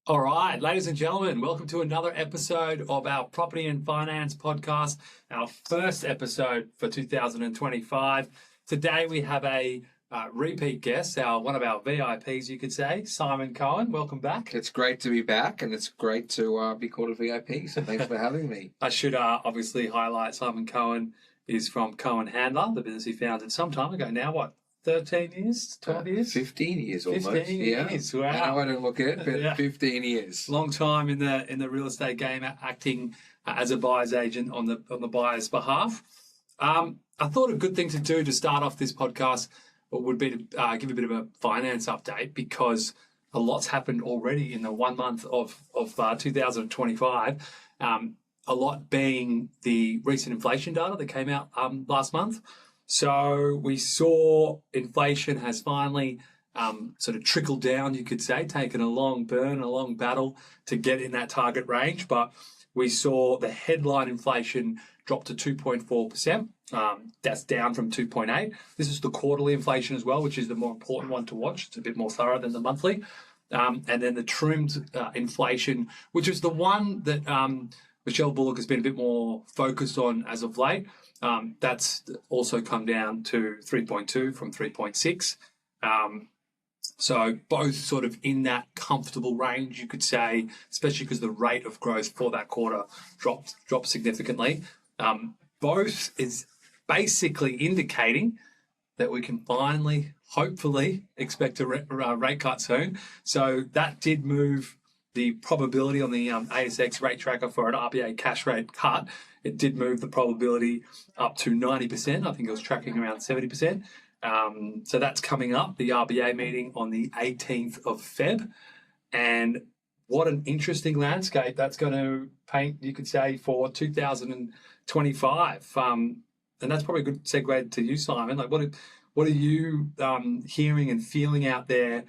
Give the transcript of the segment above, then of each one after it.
All right, ladies and gentlemen, welcome to another episode of our Property and Finance podcast, our first episode for 2025. Today we have a repeat guest, one of our VIPs, you could say, Simon Cohen. Welcome back. It's great to be back, and it's great to be called a VIP, so thanks for having me. I should obviously highlight Simon Cohen is from Cohen Handler, the business he founded some time ago now, 13 years, 12 years? 15 years almost. 15 years, wow. I know I don't look it, but Yeah. 15 years. Long time in the real estate game, acting as a buyer's agent on the buyer's behalf. I thought a good thing to do to start off this podcast would be to give a bit of a finance update, because a lot's happened already in the 1 month of 2025. A lot being the recent inflation data that came out last month. So we saw inflation has finally sort of trickled down, you could say, taken a long burn, a long battle to get in that target range. But we saw the headline inflation drop to 2.4%. That's down from 2.8. This is the quarterly inflation as well, which is the more important one to watch. It's a bit more thorough than the monthly. And then the trimmed inflation, which is the one that Michelle Bullock has been a bit more focused on as of late. That's also come down to 3.2 from 3.6. So both sort of in that comfortable range, you could say, especially because the rate of growth for that quarter dropped significantly. Both is basically indicating that we can finally, hopefully, expect a rate cut soon. So that did move the probability on the ASX rate tracker for an RBA cash rate cut. It did move the probability up to 90%. I think it was tracking around 70%. So that's coming up, the RBA meeting on the 18th of Feb. And what an interesting landscape that's going to paint, you could say, for 2025. And that's probably a good segue to you, Simon. Like, what are you hearing and feeling out there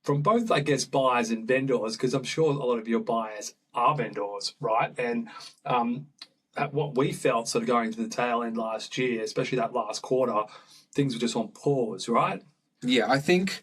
from both, I guess, buyers and vendors? Because I'm sure a lot of your buyers are vendors, right? And at what we felt sort of going to the tail end last year, especially that last quarter, things were just on pause, right? Yeah, I think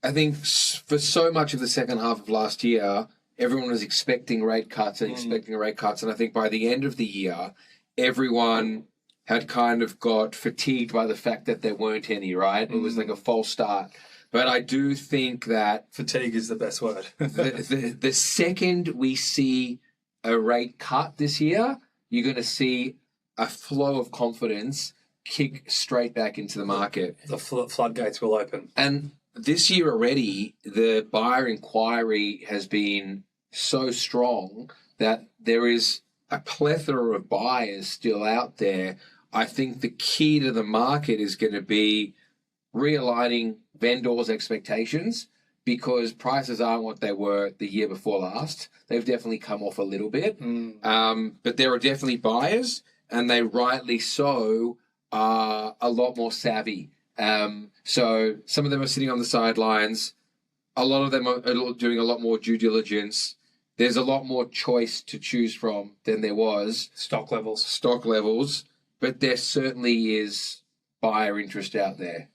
for so much of the second half of last year, everyone was expecting rate cuts and And I think by the end of the year, everyone had kind of got fatigued by the fact that there weren't any, right? It was like a false start. But I do think that fatigue is the best word. the second we see a rate cut this year, you're going to see a flow of confidence kick straight back into the market. The floodgates will open. And this year already, the buyer inquiry has been so strong that there is a plethora of buyers still out there. I think the key to the market is going to be realigning vendors' expectations, because prices aren't what they were the year before last. They've definitely come off a little bit. But there are definitely buyers, and they rightly so are a lot more savvy. So some of them are sitting on the sidelines. A lot of them are doing a lot more due diligence. There's a lot more choice to choose from than there was. Stock levels. But there certainly is buyer interest out there.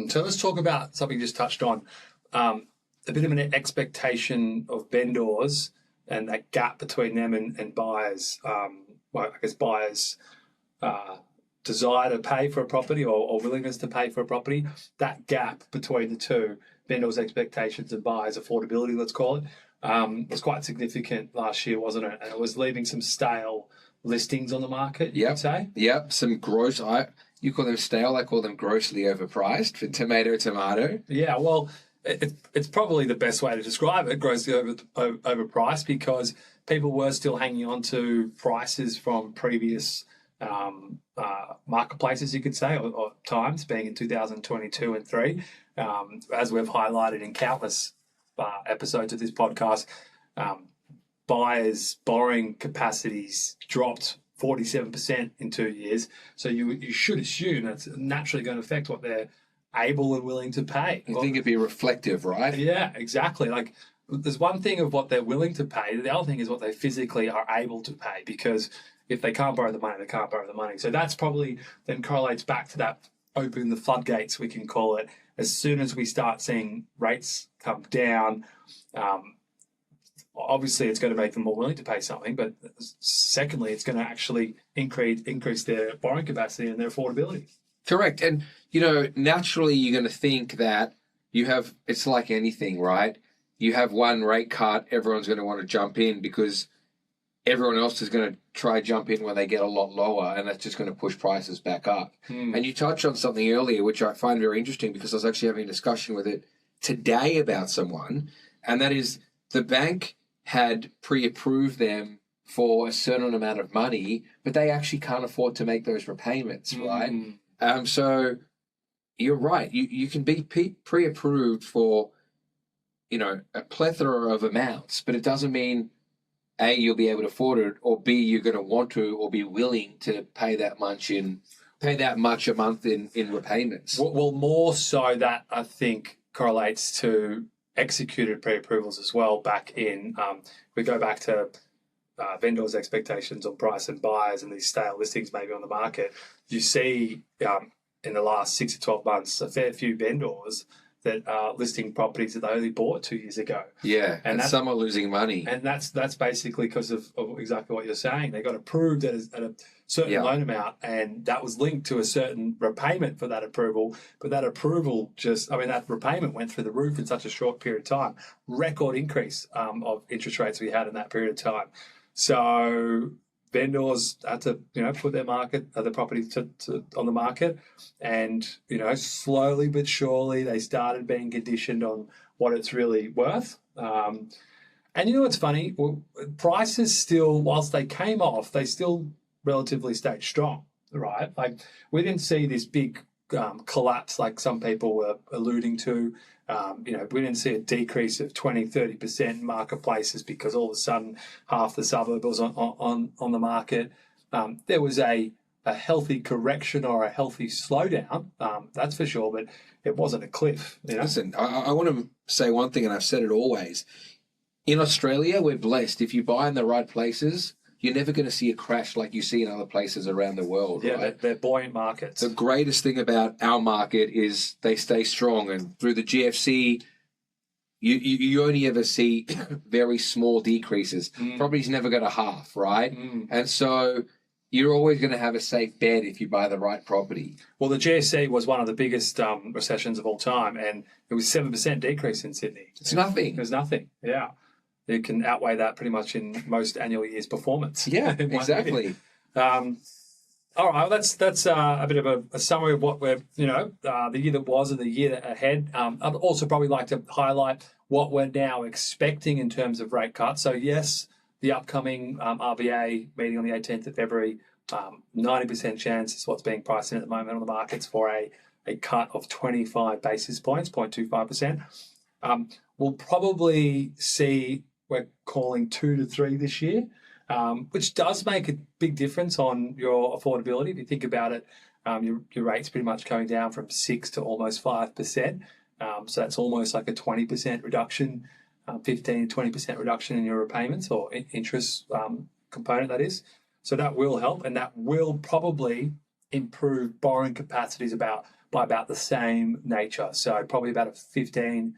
So let's talk about something you just touched on. A bit of an expectation of vendors and that gap between them and buyers. I guess buyers' desire to pay for a property or willingness to pay for a property. That gap between the two, vendors' expectations and buyers' affordability, let's call it, was quite significant last year, wasn't it? And it was leaving some stale listings on the market, you could say? Yep, some gross... You call them stale, I call them grossly overpriced for tomato. Yeah, well, it's probably the best way to describe it, grossly overpriced, because people were still hanging on to prices from previous marketplaces, you could say, or times, being in 2022 and 3. As we've highlighted in countless episodes of this podcast, buyers' borrowing capacities dropped 47% in 2 years. So you should assume that's naturally going to affect what they're able and willing to pay. I think it'd be reflective, right? Yeah, exactly. Like, there's one thing of what they're willing to pay. The other thing is what they physically are able to pay, because if they can't borrow the money, they can't borrow the money. So that's probably then correlates back to that open the floodgates, we can call it. As soon as we start seeing rates come down, obviously it's going to make them more willing to pay something, but secondly, it's going to actually increase their borrowing capacity and their affordability. Correct. And, naturally you're going to think that it's like anything, right? You have one rate cut, everyone's going to want to jump in because everyone else is going to try jump in when they get a lot lower, and that's just going to push prices back up. And you touched on something earlier, which I find very interesting because I was actually having a discussion with it today about someone, and that is the bank had pre-approved them for a certain amount of money, but they actually can't afford to make those repayments, right? So you're right. You can be pre-approved for, a plethora of amounts, but it doesn't mean A, you'll be able to afford it, or B, you're going to want to or be willing to pay that much a month in repayments. Well, more so that I think correlates to executed pre-approvals as well. Back in, we go back to vendors' expectations on price and buyers and these stale listings maybe on the market. You see in the last 6 to 12 months a fair few vendors that are listing properties that they only bought 2 years ago. Yeah, and some are losing money. And that's basically because of exactly what you're saying. They got approved at a certain loan amount, and that was linked to a certain repayment for that approval. But that approval that repayment went through the roof in such a short period of time. Record increase of interest rates we had in that period of time. So vendors had to, put their property on the market, and slowly but surely they started being conditioned on what it's really worth. And what's funny? Well, prices still, whilst they came off, they still relatively stayed strong, right? Like we didn't see this big collapse like some people were alluding to. We didn't see a decrease of 20-30% in marketplaces because all of a sudden half the suburb was on the market. There was a healthy correction or a healthy slowdown, that's for sure, but it wasn't a cliff. Listen, I want to say one thing, and I've said it always. In Australia, we're blessed. If you buy in the right places, you're never going to see a crash like you see in other places around the world. Yeah, right? They're buoyant markets. The greatest thing about our market is they stay strong. And through the GFC, you only ever see very small decreases. Property's never going to half, right? And so you're always going to have a safe bet if you buy the right property. Well, the GFC was one of the biggest recessions of all time, and it was 7% decrease in Sydney. It's nothing. It was nothing, yeah. You can outweigh that pretty much in most annual year's performance. Yeah, exactly. All right, that's a bit of a summary of what we're, the year that was and the year ahead. I'd also probably like to highlight what we're now expecting in terms of rate cuts. So yes, the upcoming RBA meeting on the 18th of February, 90% chance is what's being priced in at the moment on the markets for a cut of 25 basis points, 0.25%. We'll probably see, we're calling 2 to 3 this year, which does make a big difference on your affordability. If you think about it, your rate's pretty much going down from 6 to almost 5%. So that's almost like a 20% reduction, 15 to 20% reduction in your repayments or interest component, that is. So that will help, and that will probably improve borrowing capacities by about the same nature. So probably about a 15%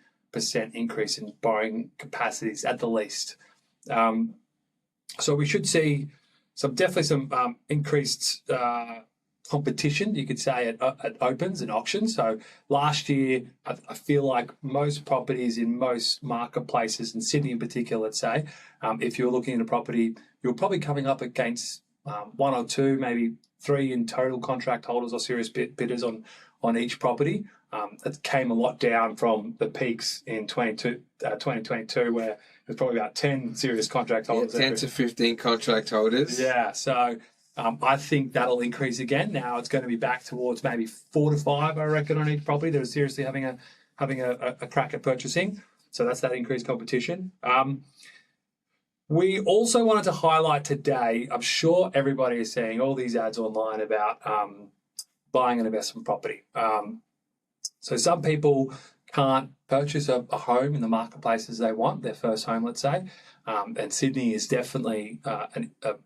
increase in borrowing capacities at the least. So we should see definitely some increased competition, you could say, at opens and auctions. So last year, I feel like most properties in most marketplaces, in Sydney in particular, let's say, if you're looking at a property, you're probably coming up against 1 or 2, maybe 3 in total contract holders or serious bidders on each property. It came a lot down from the peaks in 2022, where there's probably about 10 serious contract holders. 10 to 15 contract holders. Yeah, so I think that'll increase again. Now it's going to be back towards maybe 4 to 5, I reckon, on each property that are seriously having a crack at purchasing. So that's that increased competition. We also wanted to highlight today, I'm sure everybody is seeing all these ads online about buying an investment property. So some people can't purchase a home in the marketplaces they want, their first home, let's say. And Sydney is definitely a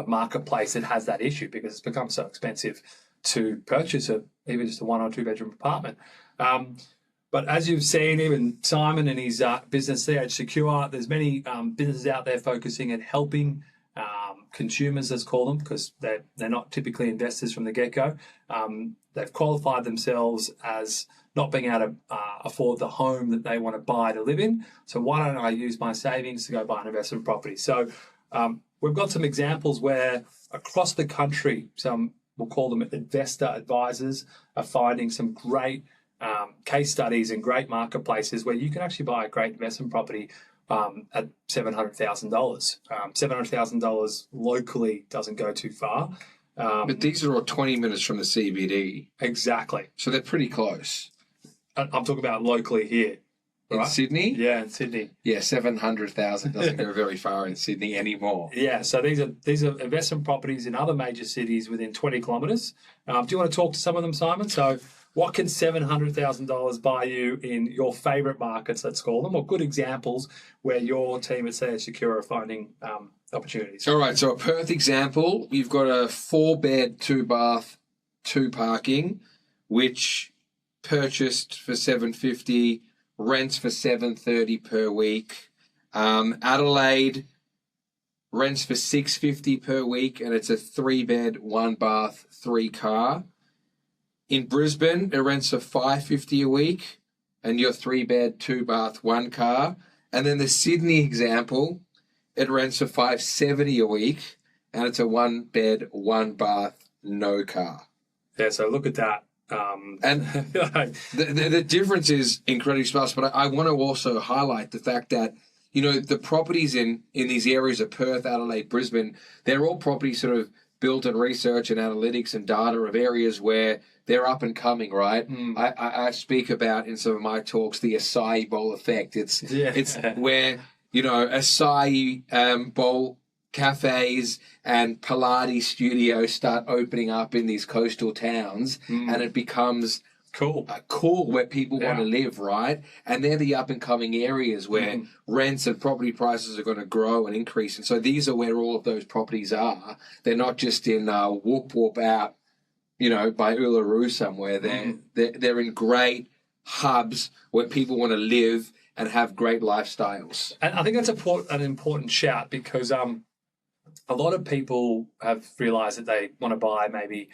marketplace that has that issue because it's become so expensive to purchase even just a 1 or 2 bedroom apartment. But But as you've seen, even Simon and his business CH Secure, there's many businesses out there focusing at helping consumers, let's call them, because they're not typically investors from the get-go. They've qualified themselves as not being able to afford the home that they want to buy to live in. So why don't I use my savings to go buy an investment property? So we've got some examples where across the country, some, we'll call them investor advisors, are finding some great case studies and great marketplaces where you can actually buy a great investment property at $700,000. $700,000 locally doesn't go too far. But these are all 20 minutes from the CBD. Exactly. So they're pretty close. I'm talking about locally here. In Right? Sydney? Yeah, in Sydney. Yeah, 700,000 doesn't go very far in Sydney anymore. Yeah, so these are investment properties in other major cities within 20 kilometres. Do you want to talk to some of them, Simon? So what can $700,000 buy you in your favourite markets, let's call them, or good examples where your team at CH Secure are finding opportunities? All right, so a Perth example, you've got a 4-bed, 2-bath, 2 parking, which purchased for $750, rents for $730 per week. Adelaide rents for $650 per week, and it's a 3-bed, 1-bath, 3-car. In Brisbane, it rents for $550 a week, and your 3-bed, 2-bath, 1-car. And then the Sydney example, it rents for $570 a week, and it's a 1-bed, 1-bath, no car. Yeah, so look at that. And the difference is incredibly sparse, but I want to also highlight the fact that, you know, the properties in these areas of Perth, Adelaide, Brisbane, they're all properties sort of built on research and analytics and data of areas where they're up and coming, right? I speak about in some of my talks the Acai Bowl Effect. It's where, you know, Acai Bowl cafes and Pilates studios start opening up in these coastal towns, and it becomes cool where people want to live, right? And they're the up and coming areas where rents and property prices are going to grow and increase. And so these are where all of those properties are. They're not just in whoop out, you know, by Uluru somewhere. They're in great hubs where people want to live and have great lifestyles. And I think that's an important shout, because a lot of people have realised that they want to buy maybe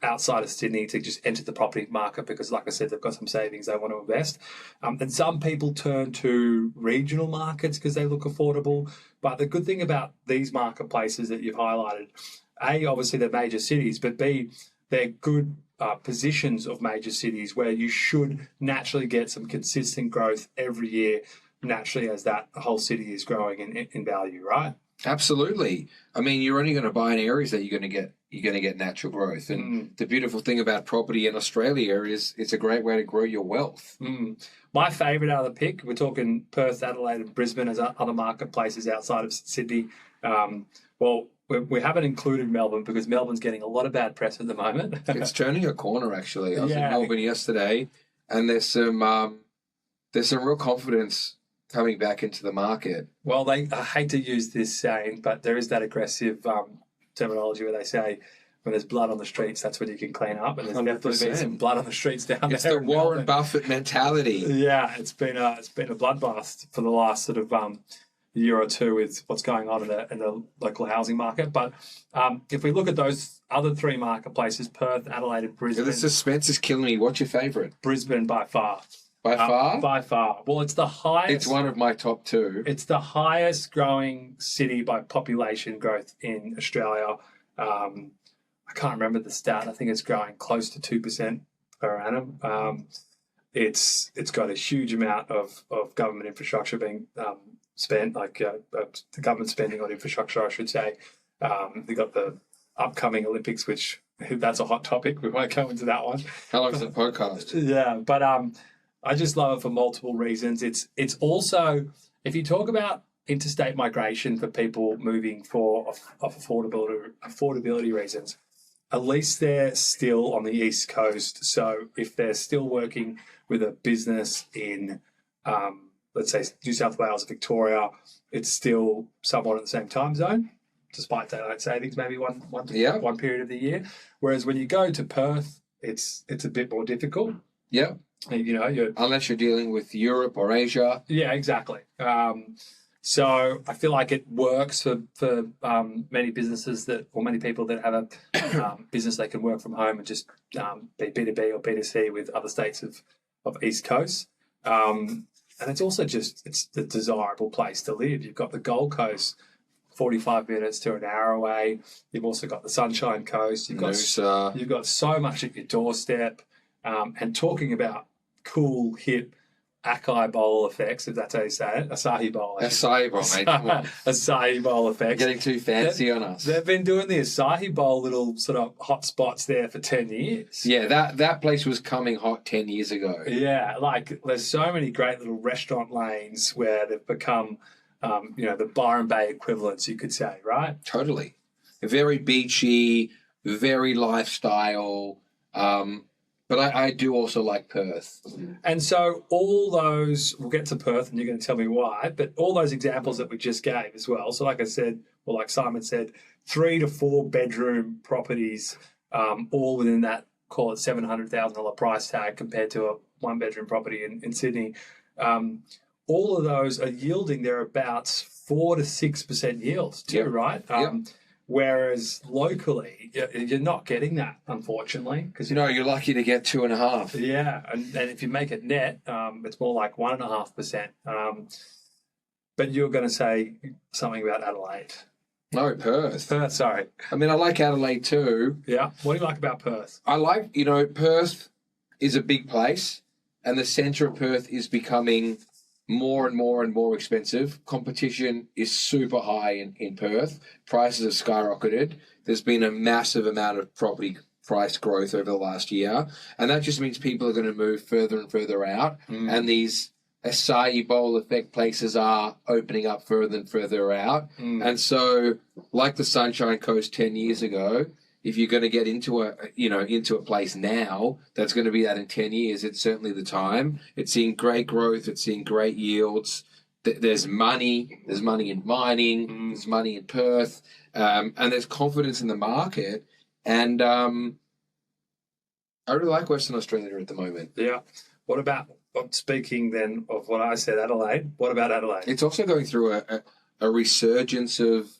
outside of Sydney to just enter the property market because, like I said, they've got some savings they want to invest. And some people turn to regional markets because they look affordable. But the good thing about these marketplaces that you've highlighted, A, obviously they're major cities, but B, they're good positions of major cities where you should naturally get some consistent growth every year, naturally, as that whole city is growing in value, right? Absolutely. I mean, you're only going to buy in areas that you're going to get natural growth. And the beautiful thing about property in Australia is it's a great way to grow your wealth. My favourite out of the pick, we're talking Perth, Adelaide and Brisbane as other marketplaces outside of Sydney. Well, we haven't included Melbourne because Melbourne's getting a lot of bad press at the moment. It's turning a corner, actually. I was in Melbourne yesterday, and there's some real confidence coming back into the market. Well, I hate to use this saying, but there is that aggressive terminology where they say when there's blood on the streets, that's when you can clean up. And there's 100%. Definitely been some blood on the streets down there. It's the Warren Buffett mentality. Yeah, it's been a bloodbath for the last sort of year or two with what's going on in the local housing market. But if we look at those other 3 marketplaces, Perth, Adelaide and Brisbane. The suspense is killing me. What's your favourite? Brisbane by far. By far? By far. Well, it's the highest. It's one of my top 2. It's the highest growing city by population growth in Australia. I can't remember the stat. I think it's growing close to 2% per annum. It's got a huge amount of government infrastructure being spent, like the government spending on infrastructure, I should say. They've got the upcoming Olympics, which that's a hot topic. We won't go into that one. How long is the podcast? Yeah, but I just love it for multiple reasons. It's also, if you talk about interstate migration for people moving for affordability reasons, at least they're still on the East Coast. So if they're still working with a business in, let's say, New South Wales, Victoria, it's still somewhat in the same time zone, despite daylight savings maybe one period of the year. Whereas when you go to Perth, it's a bit more difficult. Yeah. You know, you're Unless you're dealing with Europe or Asia. yeah, exactly. So I feel like it works for many businesses or many people that have a business they can work from home and just be B2B or B2C with other states of East Coast. And it's also it's the desirable place to live. You've got the Gold Coast, 45 minutes to an hour away. You've also got the Sunshine Coast. You've got so much at your doorstep. And talking about cool, hip Acai Bowl Effects, if that's how you say it. Acai Bowl. Acai Bowl, mate. Come on. Acai Bowl Effects. Getting too fancy on us. They've been doing the Acai Bowl little sort of hot spots there for 10 years. Yeah, that place was coming hot 10 years ago. Yeah, like there's so many great little restaurant lanes where they've become, the Byron Bay equivalents, you could say, right? Totally. Very beachy, very lifestyle. But I do also like Perth. And so all those, we'll get to Perth and you're going to tell me why, but all those examples that we just gave as well. So like I said, or like Simon said, 3 to 4 bedroom properties, all within that, call it $700,000 price tag compared to a 1 bedroom property in Sydney. All of those are yielding thereabouts 4 to 6% yields too, right? Whereas locally, you're not getting that, unfortunately. Because you're lucky to get 2.5. Yeah, and if you make it net, it's more like 1.5%. But you're going to say something about Adelaide. No, Perth. Perth, sorry. I mean, I like Adelaide too. Yeah. What do you like about Perth? I like, Perth is a big place, and the centre of Perth is becoming more and more and more expensive. Competition is super high in Perth. Prices have skyrocketed. There's been a massive amount of property price growth over the last year, and that just means people are going to move further and further out, and these Acai Bowl Effect places are opening up further and further out. And so, like the Sunshine Coast 10 years ago, if you're going to get into a place now that's going to be that in 10 years, it's certainly the time. It's seeing great growth. It's seeing great yields. There's money. There's money in mining. There's money in Perth. And there's confidence in the market. And I really like Western Australia at the moment. Yeah. What about, speaking then of what I said, Adelaide, what about Adelaide? It's also going through a resurgence of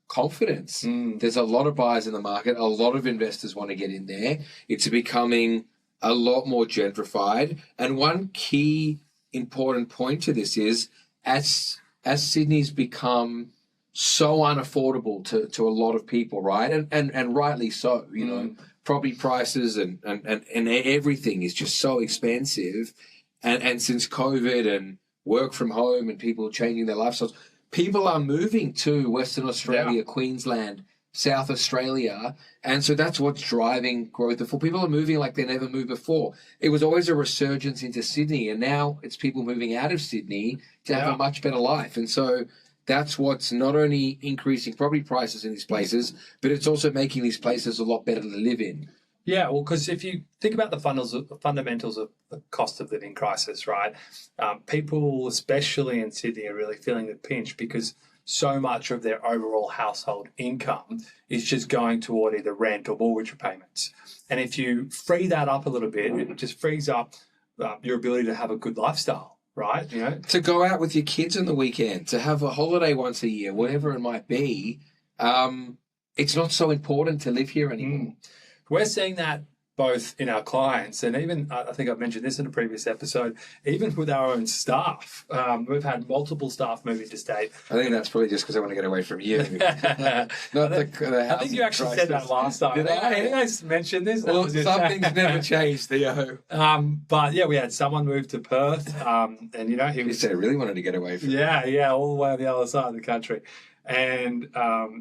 confidence. There's a lot of buyers in the market. A lot of investors want to get in there. It's becoming a lot more gentrified. And one key important point to this is as Sydney's become so unaffordable to a lot of people, right? And rightly so, property prices and everything is just so expensive. And since COVID and work from home and people changing their lifestyles, people are moving to Western Australia, Queensland, South Australia. And so that's what's driving growth. People are moving like they never moved before. It was always a resurgence into Sydney, and now it's people moving out of Sydney to have a much better life. And so that's what's not only increasing property prices in these places, but it's also making these places a lot better to live in. Yeah, well, because if you think about the fundamentals of the cost of living crisis, right, people, especially in Sydney, are really feeling the pinch because so much of their overall household income is just going toward either rent or mortgage repayments. And if you free that up a little bit, it just frees up your ability to have a good lifestyle, right? To go out with your kids on the weekend, to have a holiday once a year, whatever it might be, it's not so important to live here anymore. We're seeing that both in our clients and even, I think I've mentioned this in a previous episode, even with our own staff. We've had multiple staff move into state. I think that's probably just because I want to get away from you. I think you actually said that last time. Did I? think I mentioned this. Well, some things never changed, Theo. But yeah, we had someone move to Perth, and He said I really wanted to get away from Yeah, all the way on the other side of the country. And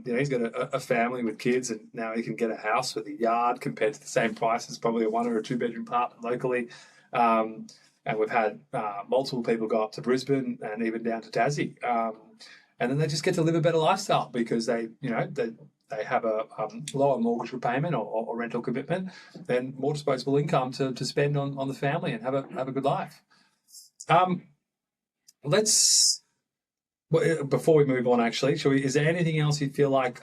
he's got a family with kids, and now he can get a house with a yard compared to the same price as probably a 1 or a 2 bedroom apartment locally. And we've had multiple people go up to Brisbane and even down to Tassie, and then they just get to live a better lifestyle because they have a lower mortgage repayment or rental commitment, then more disposable income to spend on the family and have a good life. Before we move on, actually, is there anything else you feel like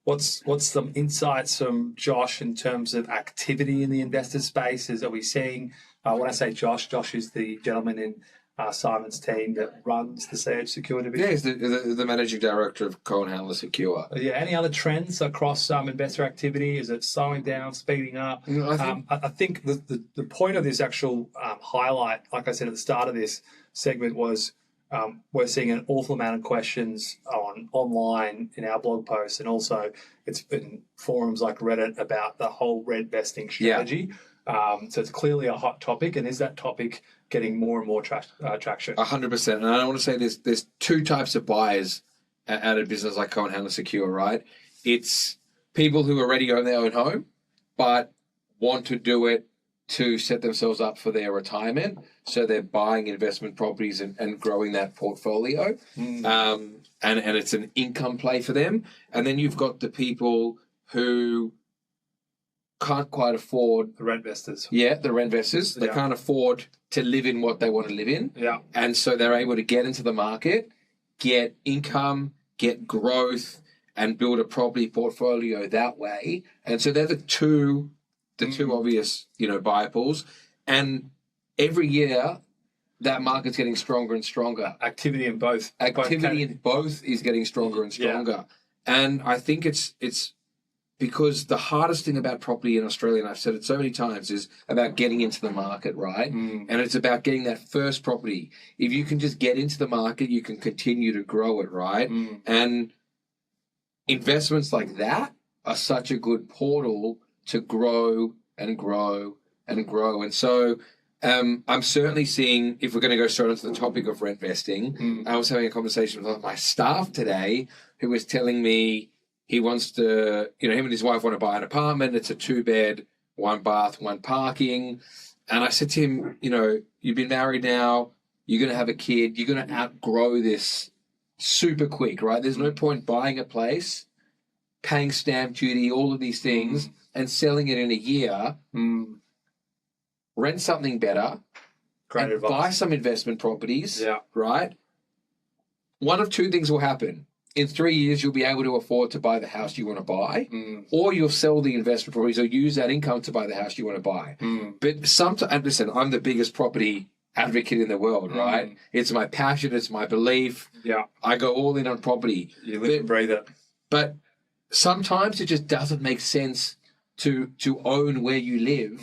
What's some insights from Josh in terms of activity in the investor space? Are we seeing, when I say Josh is the gentleman in Simon's team that runs the CH Secure division? Yeah, he's the managing director of Cohen Handler Secure. Yeah. Any other trends across investor activity? Is it slowing down, speeding up? I think the point of this actual highlight, like I said at the start of this segment, was we're seeing an awful amount of questions online in our blog posts, and also it's been forums like Reddit about the whole rentvesting strategy. So it's clearly a hot topic, and is that topic getting more and more traction? 100%. And I want to say there's two types of buyers at a business like Cohen Handler Secure, right? It's people who already own their own home, but want to do it to set themselves up for their retirement. So they're buying investment properties and growing that portfolio. And it's an income play for them. And then you've got the people who can't quite afford... The rentvestors. Yeah, the rentvestors. They can't afford to live in what they want to live in. Yeah. And so they're able to get into the market, get income, get growth, and build a property portfolio that way. And so they're the two obvious, buyer pools. And every year, that market's getting stronger and stronger. Activity in both. Activity in both is getting stronger and stronger. Yeah. And I think it's because the hardest thing about property in Australia, and I've said it so many times, is about getting into the market, right? And it's about getting that first property. If you can just get into the market, you can continue to grow it, right? And investments like that are such a good portal to grow and grow and grow. And so I'm certainly seeing, if we're going to go straight into the topic of rentvesting, I was having a conversation with one of my staff today who was telling me he wants to, him and his wife want to buy an apartment. It's a 2-bed, 1 bath, 1 parking. And I said to him, you've been married now, you're going to have a kid, you're going to outgrow this super quick, right? There's no point buying a place, paying stamp duty, all of these things, and selling it in a year. Rent something better. Great advice. Buy some investment properties, Yeah. right? One of two things will happen. In 3 years, you'll be able to afford to buy the house you want to buy, or you'll sell the investment properties or use that income to buy the house you want to buy. But sometimes, and listen, I'm the biggest property advocate in the world, right? It's my passion, it's my belief. Yeah. I go all in on property. You live and breathe it. But sometimes it just doesn't make sense to own where you live,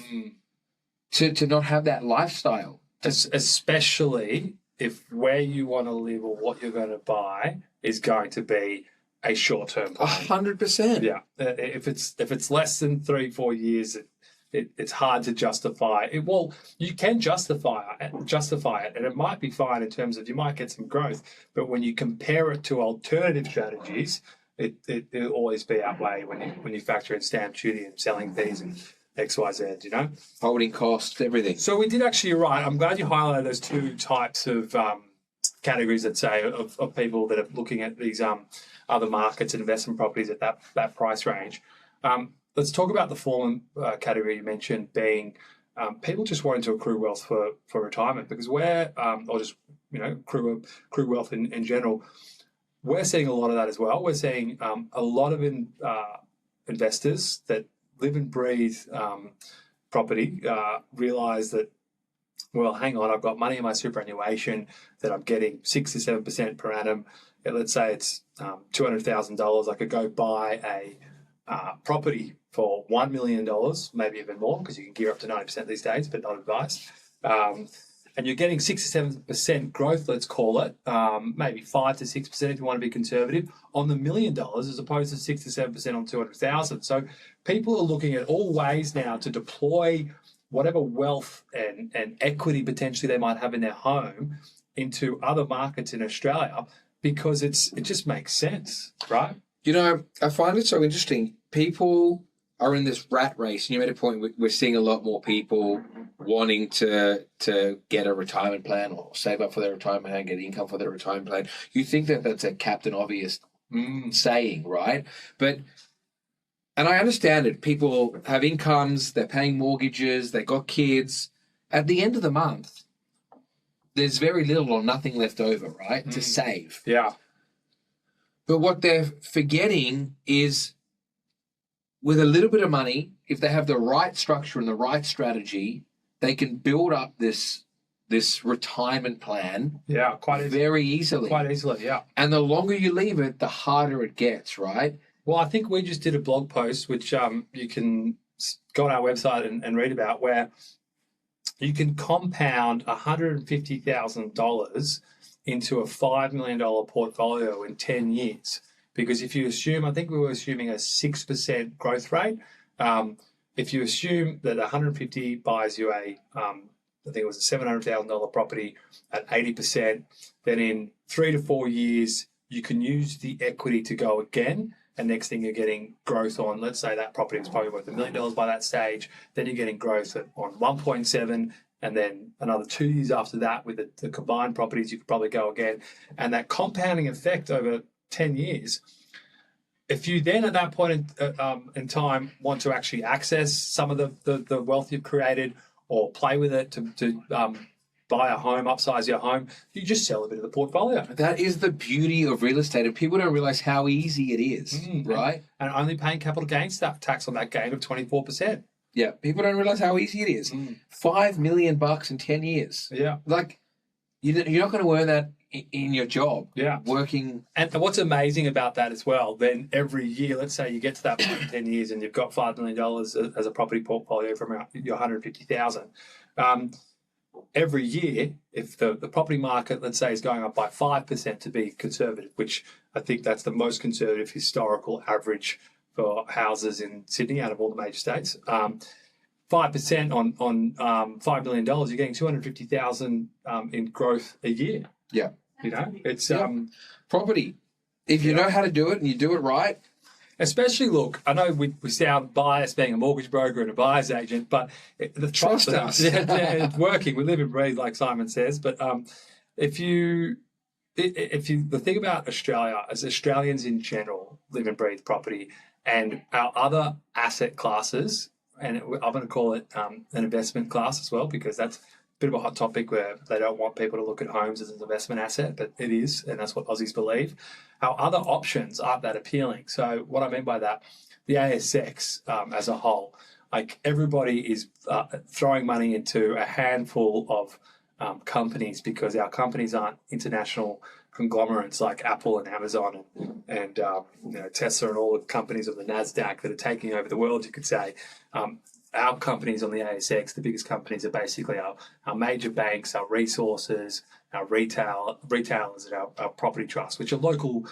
to not have that lifestyle. Especially if where you want to live or what you're going to buy is going to be a short-term plan. 100%. Yeah. If it's less than 3-4 years, it's hard to justify it. Well, you can justify it, and it might be fine in terms of you might get some growth, but when you compare it to alternative strategies, it'll always be outweighed when you factor in stamp duty and selling fees and XYZ, Holding costs, everything. So we did actually, you're right. I'm glad you highlighted those two types of categories, let's say, of people that are looking at these other markets and investment properties at that price range. Let's talk about the fallen category you mentioned being people just wanting to accrue wealth for retirement, because or just, accrue wealth in general. We're seeing a lot of that as well. We're seeing a lot of investors that live and breathe property realise that, well, hang on, I've got money in my superannuation that I'm getting 6 to 7% per annum. Let's say it's $200,000. I could go buy a property for $1 million, maybe even more, because you can gear up to 90% these days, but not advised. And you're getting 6 to 7% growth, let's call it, maybe 5 to 6% if you want to be conservative, on the $1 million, as opposed to 6 to 7% on 200,000. So people are looking at all ways now to deploy whatever wealth and equity potentially they might have in their home into other markets in Australia, because it just makes sense, right? I find it so interesting. People are in this rat race, and you made a point. We're seeing a lot more people wanting to get a retirement plan or save up for their retirement plan, get income for their retirement plan. You think that that's a Captain Obvious saying, right? And I understand it. People have incomes, they're paying mortgages, they've got kids. At the end of the month, there's very little or nothing left over, right, to save. Yeah. But what they're forgetting is with a little bit of money, if they have the right structure and the right strategy, they can build up this retirement plan very easily. Quite easily, yeah. And the longer you leave it, the harder it gets, right? Well, I think we just did a blog post, which you can go on our website and read about, where you can compound $150,000 into a $5 million portfolio in 10 years. Because if you assume, I think we were assuming a 6% growth rate. If you assume that 150 buys you I think it was a $700,000 property at 80%, then in 3 to 4 years, you can use the equity to go again. And next thing you're getting growth on, let's say that property was probably worth $1 million by that stage. Then you're getting growth on 1.7, and then another 2 years after that with the combined properties, you could probably go again. And that compounding effect over 10 years, if you then at that point in time want to actually access some of the wealth you've created, or play with it to buy a home, upsize your home, you just sell a bit of the portfolio. That is the beauty of real estate, and people don't realize how easy it is, right? And only paying capital gains tax on that gain of 24%. Yeah, people don't realize how easy it is. $5 million in 10 years. Yeah. Like, you're not going to earn that in your job. Yeah. Working. And what's amazing about that as well, then every year, let's say you get to that point in 10 years and you've got $5 million as a property portfolio from your 150,000. Every year, if the property market, let's say, is going up by 5% to be conservative, which I think that's the most conservative historical average for houses in Sydney out of all the major states, 5% on $5 million, you're getting 250,000 in growth a year. Yeah. You know, it's property. If you know how to do it and you do it right. Especially, look, I know we sound biased being a mortgage broker and a buyer's agent, but trust us. It's working. We live and breathe, like Simon says. But the thing about Australia, as Australians in general live and breathe property, and our other asset classes, and I'm going to call it an investment class as well, because that's bit of a hot topic where they don't want people to look at homes as an investment asset, but it is, and that's what Aussies believe. Our other options aren't that appealing. So what I mean by that, the ASX as a whole, like everybody is throwing money into a handful of companies, because our companies aren't international conglomerates like Apple and Amazon and Tesla and all the companies of the NASDAQ that are taking over the world, you could say. Our companies on the ASX, the biggest companies, are basically our major banks, our resources, our retailers, and our property trusts, which are local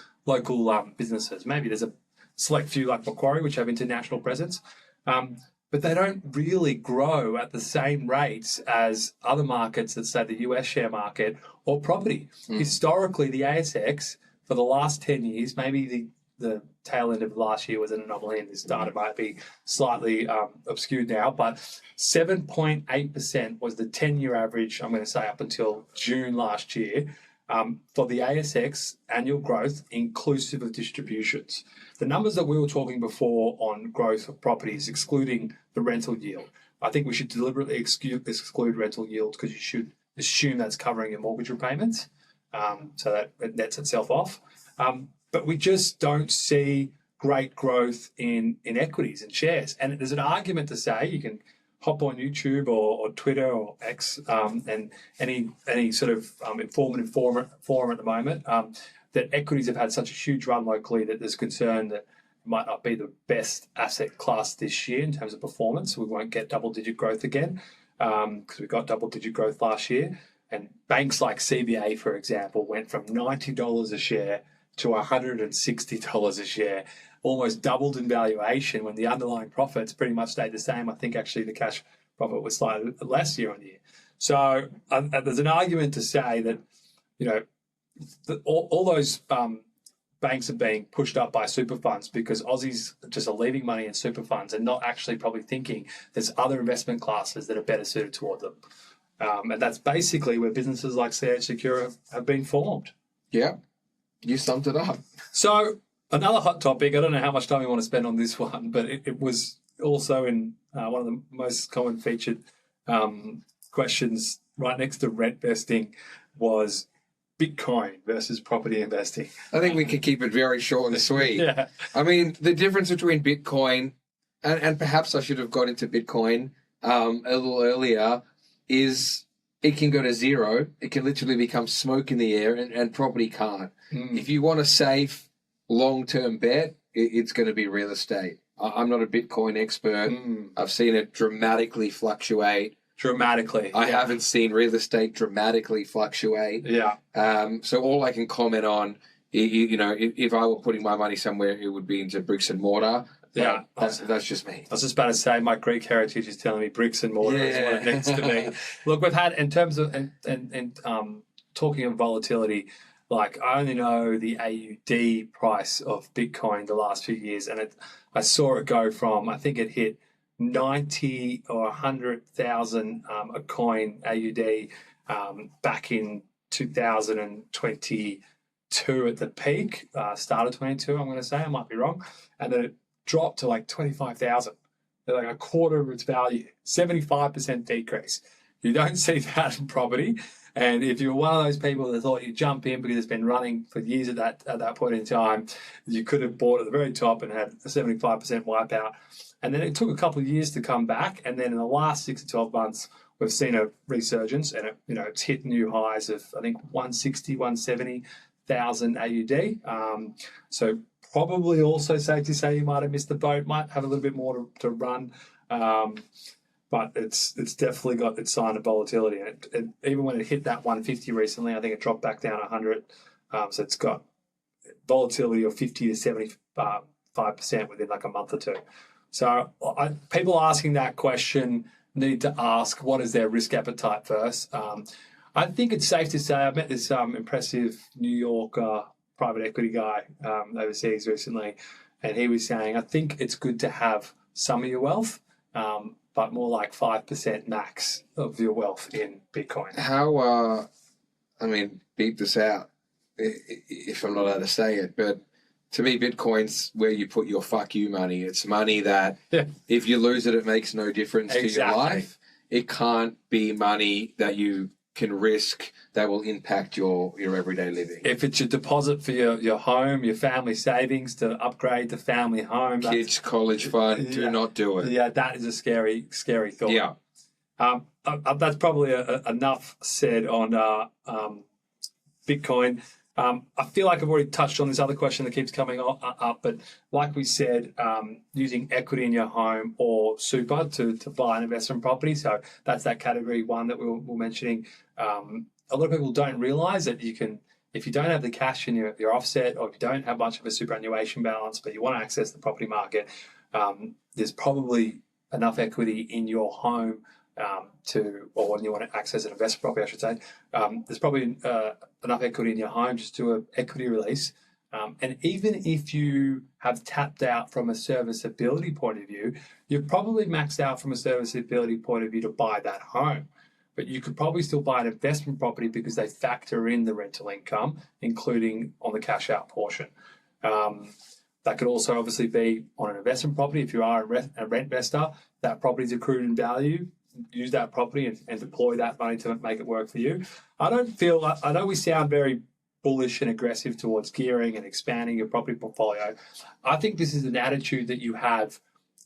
businesses. Maybe there's a select few like Macquarie, which have international presence, but they don't really grow at the same rates as other markets, let's say the US share market or property. Historically, the ASX for the last 10 years, maybe the tail end of last year was an anomaly, and this data might be slightly obscured now, but 7.8% was the 10-year average, I'm going to say up until June last year, for the ASX annual growth, inclusive of distributions. The numbers that we were talking before on growth of properties, excluding the rental yield, I think we should deliberately exclude rental yield, because you should assume that's covering your mortgage repayments, so that it nets itself off. But we just don't see great growth in equities and shares. And there's an argument to say, you can hop on YouTube or Twitter or X and any sort of informative forum at the moment, that equities have had such a huge run locally that there's concern that it might not be the best asset class this year in terms of performance. We won't get double-digit growth again, because we got double-digit growth last year. And banks like CBA, for example, went from $90 a share to $160 a share, almost doubled in valuation when the underlying profits pretty much stayed the same. I think actually the cash profit was slightly less year on year. So there's an argument to say that, all those banks are being pushed up by super funds, because Aussies just are leaving money in super funds and not actually probably thinking there's other investment classes that are better suited toward them. And that's basically where businesses like CH Secure have been formed. Yeah. You summed it up. So another hot topic, I don't know how much time you want to spend on this one, but it was also in one of the most common featured questions right next to rent vesting, was Bitcoin versus property investing. I think we can keep it very short and sweet. Yeah. I mean, the difference between Bitcoin and perhaps I should have got into Bitcoin a little earlier, is it can go to zero. It can literally become smoke in the air, and property can't. If you want a safe, long-term bet, it's going to be real estate. I'm not a Bitcoin expert. I've seen it dramatically fluctuate. Dramatically. I haven't seen real estate dramatically fluctuate. Yeah. So all I can comment on, you know, if I were putting my money somewhere, it would be into bricks and mortar. Yeah. That's just me. I was just about to say, my Greek heritage is telling me bricks and mortar is what it needs to be. Look, we've had, in terms of, and talking of volatility, like I only know the AUD price of Bitcoin the last few years, and I saw it go from, I think it hit 90 or 100,000 a coin AUD back in 2022 at the peak, start of 22, I'm going to say, I might be wrong, and then it dropped to like 25,000, like a quarter of its value, 75% decrease. You don't see that in property. And if you're one of those people that thought you'd jump in because it's been running for years at that point in time, you could have bought at the very top and had a 75% wipeout. And then it took a couple of years to come back. And then in the last 6 to 12 months, we've seen a resurgence, and it's hit new highs of, I think, 160, 170,000 AUD. So probably also safe to say you might have missed the boat, might have a little bit more to run. But it's definitely got its sign of volatility. And even when it hit that 150 recently, I think it dropped back down 100. So it's got volatility of 50 to 75% within like a month or two. So people asking that question need to ask, what is their risk appetite first? I think it's safe to say, I met this impressive New York private equity guy overseas recently, and he was saying, I think it's good to have some of your wealth, but more like 5% max of your wealth in Bitcoin. How, beat this out if I'm not allowed to say it, but to me, Bitcoin's where you put your fuck you money. It's money that if you lose it, it makes no difference to your life. It can't be money that you can risk that will impact your everyday living. If it's your deposit for your home, your family savings to upgrade the family home. Kids' college fund, do not do it. Yeah, that is a scary thought. Yeah. That's probably enough said on Bitcoin. I feel like I've already touched on this other question that keeps coming up, but like we said, using equity in your home or super to buy an investment property. So that's that category one that we were mentioning. A lot of people don't realise that you can, if you don't have the cash in your offset, or if you don't have much of a superannuation balance, but you want to access the property market, there's probably enough equity in your home or when you want to access an investment property, I should say, there's probably enough equity in your home just to do an equity release. And even if you have tapped out from a serviceability point of view, you've probably maxed out from a serviceability point of view to buy that home. But you could probably still buy an investment property because they factor in the rental income, including on the cash out portion. That could also obviously be on an investment property. If you are a rent investor, that property is accrued in value. Use that property and deploy that money to make it work for you. I know we sound very bullish and aggressive towards gearing and expanding your property portfolio. I think this is an attitude that you have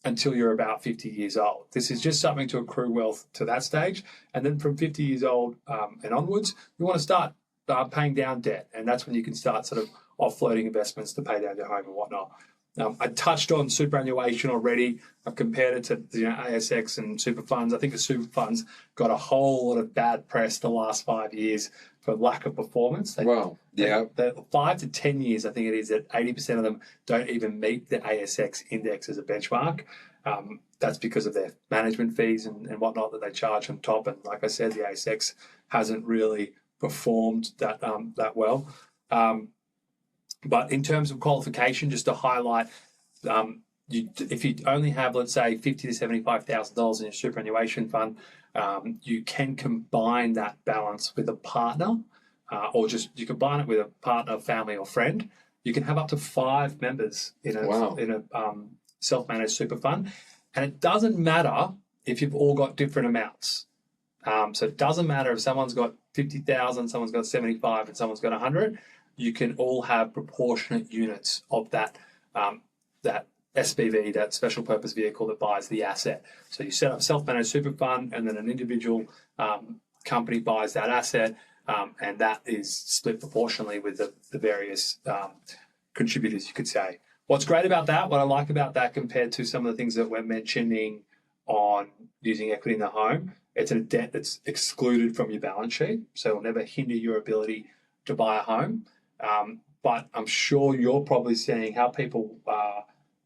until you're about 50 years old. This is just something to accrue wealth to that stage. And then from 50 years old and onwards, you want to start paying down debt. And that's when you can start sort of offloading investments to pay down your home and whatnot. I touched on superannuation already. I've compared it to ASX and super funds. I think the super funds got a whole lot of bad press the last 5 years for lack of performance. The 5 to 10 years, I think it is, that 80% of them don't even meet the ASX index as a benchmark. That's because of their management fees and whatnot that they charge on top. And like I said, the ASX hasn't really performed that well. But in terms of qualification, just to highlight, if you only have, let's say, $50,000 to $75,000 in your superannuation fund, you can combine that balance with a partner, or just you combine it with a partner, family, or friend. You can have up to 5 members in a self-managed super fund, and it doesn't matter if you've all got different amounts. So it doesn't matter if someone's got 50,000, someone's got 75, and someone's got 100. You can all have proportionate units of that SPV, that special purpose vehicle that buys the asset. So you set up self-managed super fund, and then an individual company buys that asset, and that is split proportionally with the various contributors, you could say. What's great about that, what I like about that compared to some of the things that we're mentioning on using equity in the home, it's a debt that's excluded from your balance sheet, so it will never hinder your ability to buy a home. But I'm sure you're probably seeing how people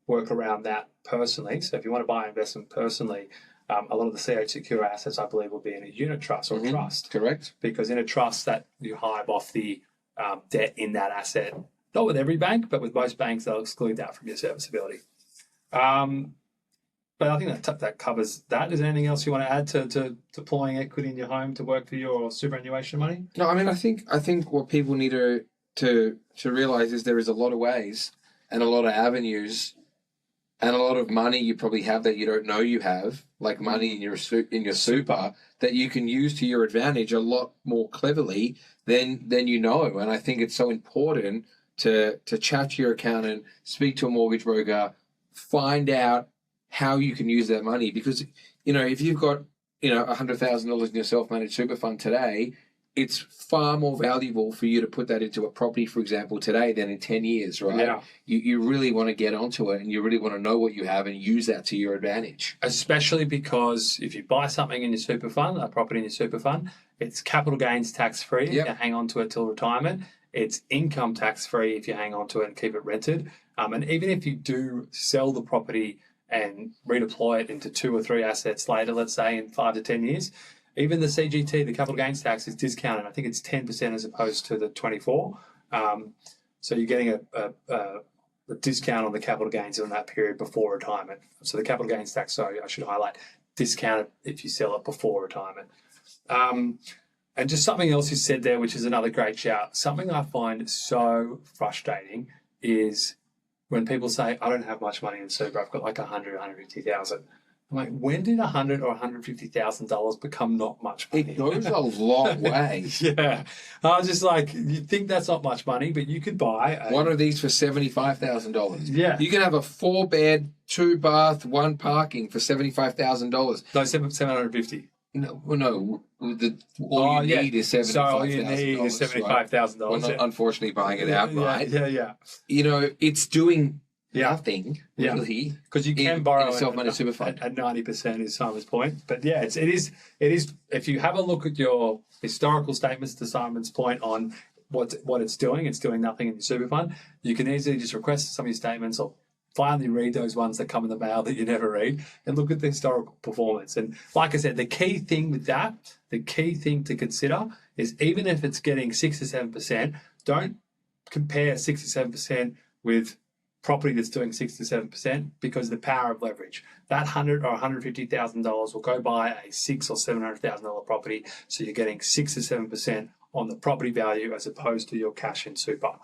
work around that personally. So if you want to buy an investment personally, a lot of the CH secure assets, I believe, will be in a unit trust or trust. Correct. Because in a trust, that you hive off the debt in that asset. Not with every bank, but with most banks, they'll exclude that from your serviceability. But I think that covers that. Is there anything else you want to add to deploying equity in your home to work for your superannuation money? No, I mean, I think what people need to realize is there is a lot of ways and a lot of avenues and a lot of money you probably have that you don't know you have, like money in your super, that you can use to your advantage a lot more cleverly than you know. And I think it's so important to chat to your accountant, speak to a mortgage broker, find out how you can use that money. Because, if you've got, $100,000 in your self-managed super fund today, it's far more valuable for you to put that into a property, for example, today than in 10 years, right? Yeah. You really want to get onto it, and you really want to know what you have and use that to your advantage. Especially because if you buy something in your super fund, a property in your super fund, it's capital gains tax-free. Yep. You hang on to it till retirement. It's income tax-free if you hang on to it and keep it rented. And even if you do sell the property and redeploy it into 2 or 3 assets later, let's say in 5 to 10 years, even the CGT, the capital gains tax, is discounted. I think it's 10% as opposed to the 24%. So you're getting a discount on the capital gains in that period before retirement. So the capital gains tax, sorry, I should highlight, discounted if you sell it before retirement. And just something else you said there, which is another great shout. Something I find so frustrating is when people say, I don't have much money in super, I've got like 100, 150,000. I'm like, when did $100,000 or $150,000 become not much money? It goes a long way. Yeah. I was just like, you think that's not much money, but you could buy one of these for $75,000. Yeah. You can have a 4-bed, 2-bath, 1 parking for $75,000. No, 750. No, all you need is $75,000. So all you need is $75,000. Right? We're not unfortunately buying it outright. Yeah. It's doing nothing, really. Because you can borrow in a self-managed super fund at 90% is Simon's point. But yeah, it is. If you have a look at your historical statements, to Simon's point on what it's doing nothing in your super fund. You can easily just request some of your statements or finally read those ones that come in the mail that you never read and look at the historical performance. And like I said, the key thing with that, the key thing to consider is even if it's getting 6 to 7%, don't compare 6 to 7% with property that's doing 6 to 7% because the power of leverage. That $100,000 or $150,000 will go buy a $600,000 or $700,000 property, so you're getting 6 to 7% on the property value as opposed to your cash in super.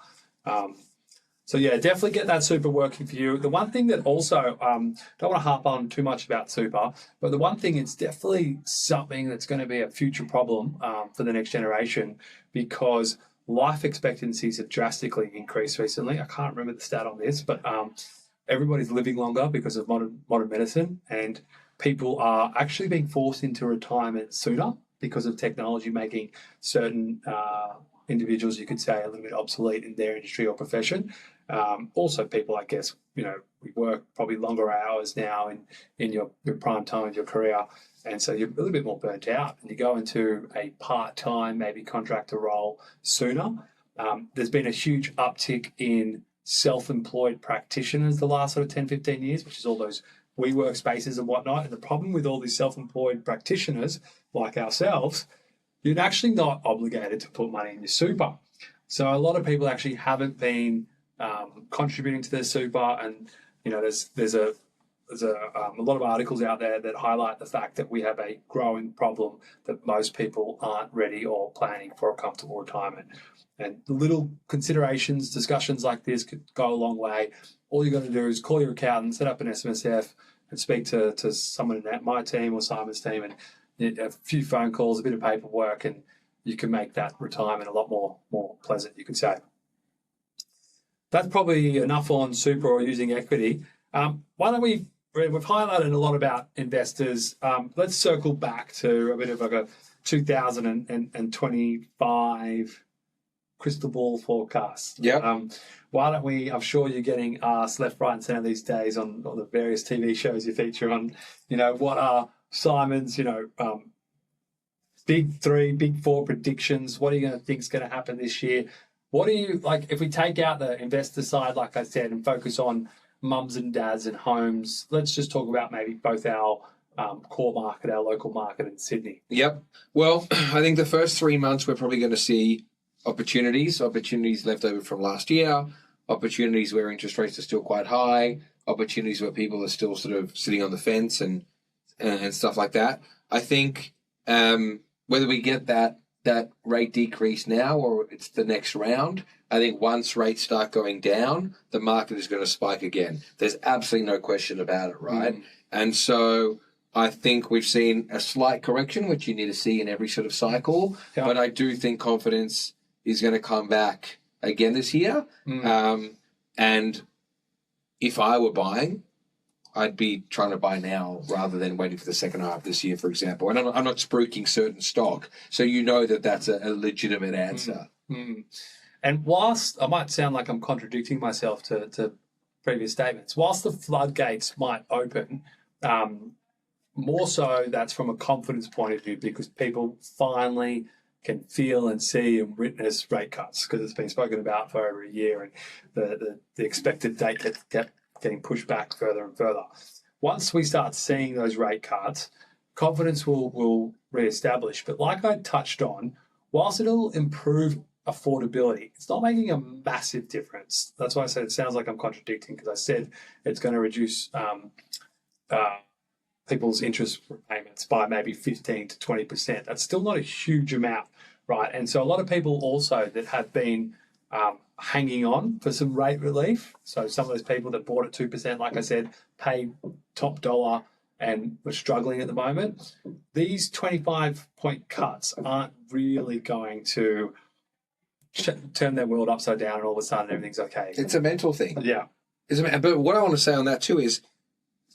So yeah, definitely get that super working for you. The one thing that also, don't want to harp on too much about super, but the one thing, it's definitely something that's going to be a future problem for the next generation because life expectancies have drastically increased recently. I can't remember the stat on this, but everybody's living longer because of modern medicine, and people are actually being forced into retirement sooner because of technology making certain individuals, you could say, a little bit obsolete in their industry or profession. Also, people, I guess, we work probably longer hours now in your prime time of your career, and so you're a little bit more burnt out, and you go into a part-time, maybe contractor role sooner. There's been a huge uptick in self-employed practitioners the last sort of 10, 15 years, which is all those WeWork spaces and whatnot. And the problem with all these self-employed practitioners like ourselves, you're actually not obligated to put money in your super. So a lot of people actually haven't been contributing to their super, and there's a lot of articles out there that highlight the fact that we have a growing problem that most people aren't ready or planning for a comfortable retirement. And the little considerations, discussions like this could go a long way. All you got to do is call your accountant, set up an SMSF, and speak to someone in my team or Simon's team, and a few phone calls, a bit of paperwork, and you can make that retirement a lot more pleasant, you could say. That's probably enough on super or using equity. Why don't we've highlighted a lot about investors. Let's circle back to a bit of like a 2025 crystal ball forecast. Yeah. Why don't we? I'm sure you're getting asked left, right, and centre these days on the various TV shows you feature on. What are Simon's big three, big four predictions? What are you going to think is going to happen this year? What do you like if we take out the investor side, like I said, and focus on mums and dads and homes? Let's just talk about maybe both our core market, our local market in Sydney. Yep. Well, I think the first 3 months we're probably going to see opportunities left over from last year, opportunities where interest rates are still quite high, opportunities where people are still sort of sitting on the fence and stuff like that. I think whether we get that rate decrease now or it's the next round, I think once rates start going down, the market is going to spike again. There's absolutely no question about it, right? And so I think we've seen a slight correction, which you need to see in every sort of cycle. Yeah. But I do think confidence is going to come back again this year. And if I were buying, I'd be trying to buy now rather than waiting for the second half of this year, for example. And I'm not spruiking certain stock. So that's a legitimate answer. And whilst I might sound like I'm contradicting myself to previous statements, whilst the floodgates might open, more so that's from a confidence point of view because people finally can feel and see and witness rate cuts because it's been spoken about for over a year and the expected date kept getting pushed back further and further. Once we start seeing those rate cuts, confidence will reestablish. But like I touched on, whilst it'll improve affordability, it's not making a massive difference. That's why I said it sounds like I'm contradicting because I said it's going to reduce people's interest payments by maybe 15 to 20%. That's still not a huge amount, right? And so a lot of people also that have been hanging on for some rate relief. So some of those people that bought at 2%, like I said, paid top dollar and were struggling at the moment. These 25-point cuts aren't really going to turn their world upside down and all of a sudden everything's okay. It's a mental thing. Yeah. But what I want to say on that too is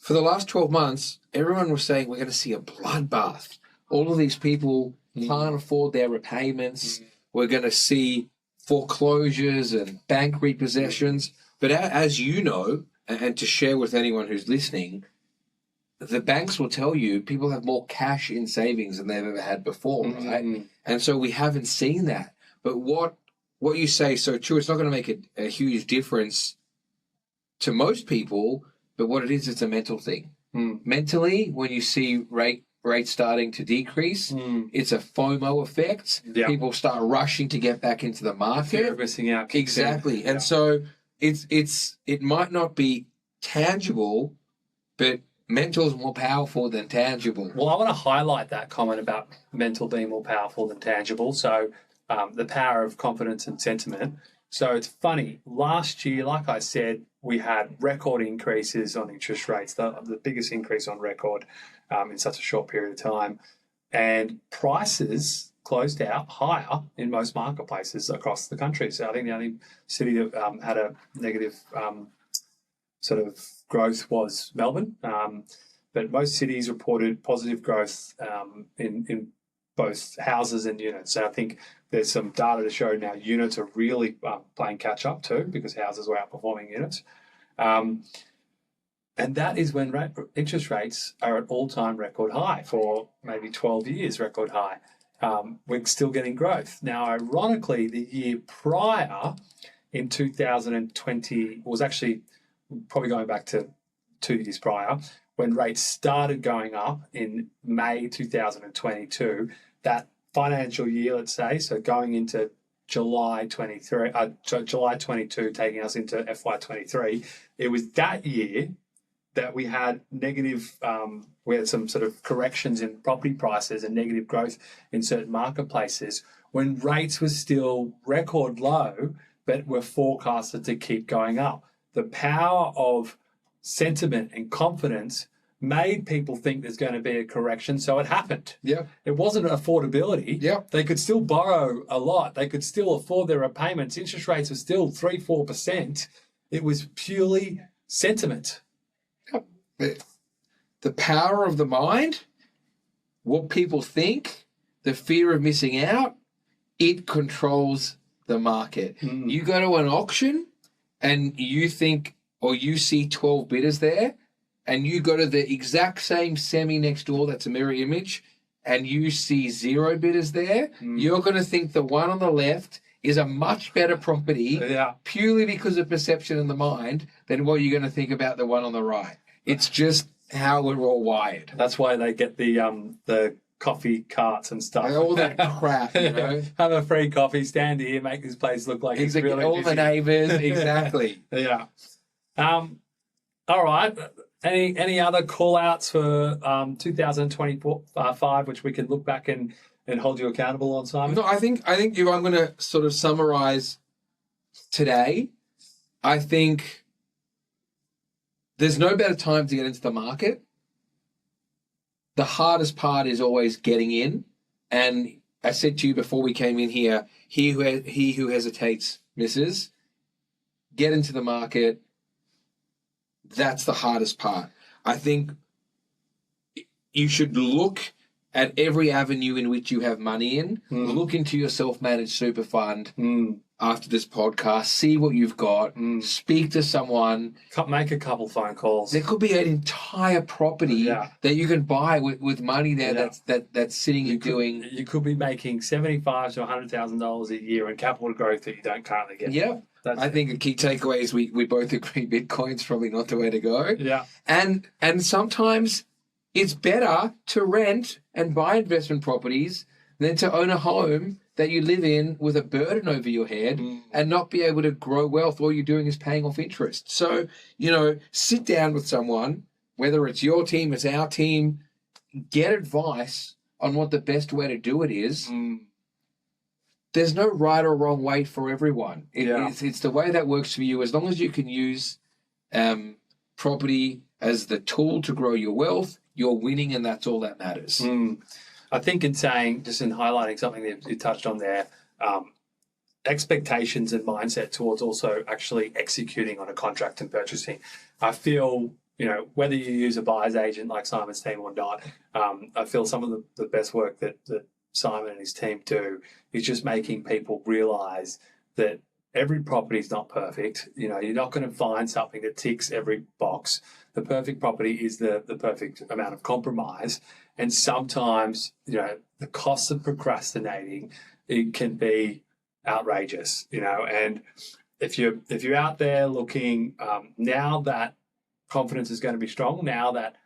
for the last 12 months, everyone was saying we're going to see a bloodbath. All of these people can't afford their repayments. We're going to see foreclosures and bank repossessions. But as you know, and to share with anyone who's listening, the banks will tell you people have more cash in savings than they've ever had before, right? And so we haven't seen that. But what you say is so true. It's not going to make a huge difference to most people, but what it is, it's a mental thing. Mentally, when you see rates starting to decrease, it's a FOMO effect. Yeah. People start rushing to get back into the market. Fear of missing out. Exactly. And so it might not be tangible, but mental is more powerful than tangible. Well, I want to highlight that comment about mental being more powerful than tangible. So the power of confidence and sentiment. So it's funny. Last year, like I said, we had record increases on interest rates, the biggest increase on record in such a short period of time. And prices closed out higher in most marketplaces across the country. So I think the only city that had a negative sort of growth was Melbourne. But most cities reported positive growth in both houses and units. So I think there's some data to show now units are really playing catch up too because houses were outperforming units. And that is when interest rates are at all-time record high for maybe 12 years record high. We're still getting growth. Now, ironically, the year prior in 2020 was actually probably going back to 2 years prior when rates started going up in May 2022. That financial year, let's say, so going into July 22, taking us into FY23, it was that year that we had negative, we had some sort of corrections in property prices and negative growth in certain marketplaces when rates were still record low, but were forecasted to keep going up. The power of sentiment and confidence made people think there's going to be a correction, so it happened. Yeah. It wasn't affordability. Yeah. They could still borrow a lot. They could still afford their repayments. Interest rates were still 3-4%. It was purely sentiment. the power of the mind, what people think, the fear of missing out, it controls the market. You go to an auction and you think, or you see 12 bidders there, and you go to the exact same semi next door that's a mirror image, and you see 0 bidders there, you're going to think the one on the left is a much better property purely because of perception in the mind than what you're going to think about the one on the right. It's just how we're all wired. That's why they get the coffee carts and stuff. And all that crap, you know. Have a free coffee, stand here, make this place look like it's really all busy. the neighbours, exactly. Yeah. All right. Any other call outs for 2025 which we can look back and hold you accountable on, Simon? No, I think if I'm going to sort of summarize today, I think there's no better time to get into the market. The hardest part is always getting in. And I said to you before we came in here, he who hesitates misses. Get into the market. That's the hardest part. I think you should look at every avenue in which you have money in. Look into your self-managed super fund after this podcast. See what you've got. Speak to someone. Make a couple phone calls. There could be an entire property that you can buy with money there that's sitting and doing. You could be making $75,000 to $100,000 a year in capital growth that you don't currently get. Yeah. I think a key takeaway is we both agree Bitcoin's probably not the way to go. Yeah. And sometimes it's better to rent and buy investment properties than to own a home that you live in with a burden over your head and not be able to grow wealth. All you're doing is paying off interest. So, sit down with someone, whether it's your team, it's our team, get advice on what the best way to do it is. There's no right or wrong way for everyone. It's the way that works for you. As long as you can use property as the tool to grow your wealth, you're winning, and that's all that matters. I think in highlighting something that you touched on there, expectations and mindset towards also actually executing on a contract and purchasing. I feel, whether you use a buyer's agent like Simon's team or not, I feel some of the best work that Simon and his team do is just making people realise that every property is not perfect. You're not going to find something that ticks every box. The perfect property is the perfect amount of compromise. And sometimes, the cost of procrastinating, it can be outrageous, and if you're out there looking, now that confidence is going to be strong, now that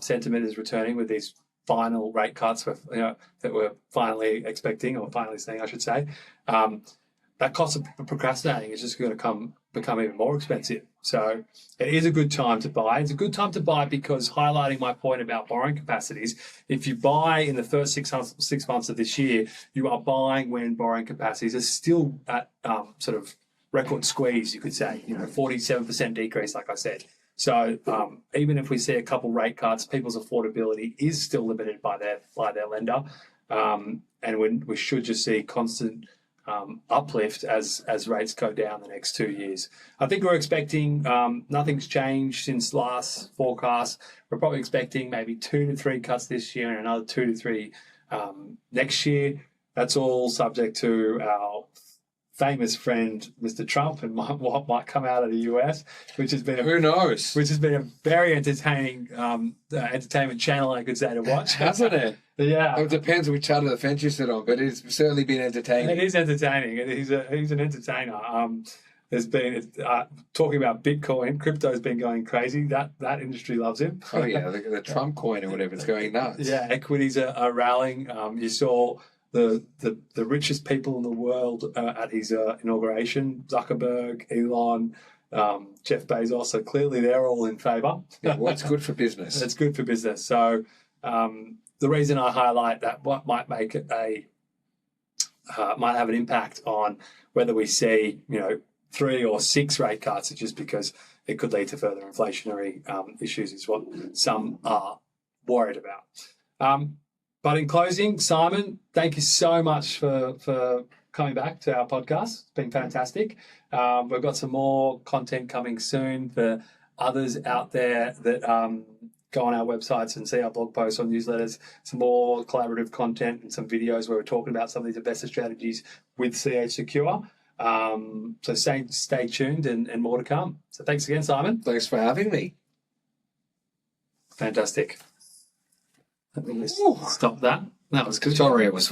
sentiment is returning with these final rate cuts that we're finally expecting, or finally seeing, I should say, that cost of procrastinating is just going to become even more expensive. So it is a good time to buy. It's a good time to buy because, highlighting my point about borrowing capacities, if you buy in the first 6 months of this year, you are buying when borrowing capacities are still at sort of record squeeze, you could say, 47% decrease, like I said. So even if we see a couple rate cuts, people's affordability is still limited by their lender, and we should just see constant uplift as rates go down the next 2 years. I think we're expecting, nothing's changed since last forecast. We're probably expecting maybe 2 to 3 cuts this year and another 2 to 3 next year. That's all subject to our famous friend, Mr. Trump, and what might come out of the US, which has been who knows? Which has been a very entertaining entertainment channel, I could say, to watch, hasn't it? Yeah, it depends which side of the fence you sit on, but it's certainly been entertaining. It is entertaining, and he's an entertainer. There's been talking about Bitcoin, crypto's been going crazy. That industry loves him. Oh yeah, the Trump coin or whatever, it's going nuts. Yeah, equities are rallying. You saw the richest people in the world at his inauguration: Zuckerberg, Elon, Jeff Bezos. So clearly, they're all in favour. Yeah, well, it's good for business. It's good for business. So the reason I highlight that what might make it might have an impact on whether we see 3 or 6 rate cuts, is just because it could lead to further inflationary issues, is what some are worried about. But in closing, Simon, thank you so much for coming back to our podcast. It's been fantastic. We've got some more content coming soon for others out there that go on our websites and see our blog posts or newsletters, some more collaborative content and some videos where we're talking about some of these investor strategies with CH Secure. So stay tuned and more to come. So thanks again, Simon. Thanks for having me. Fantastic. Let me just stop that. That was good. Sorry, it was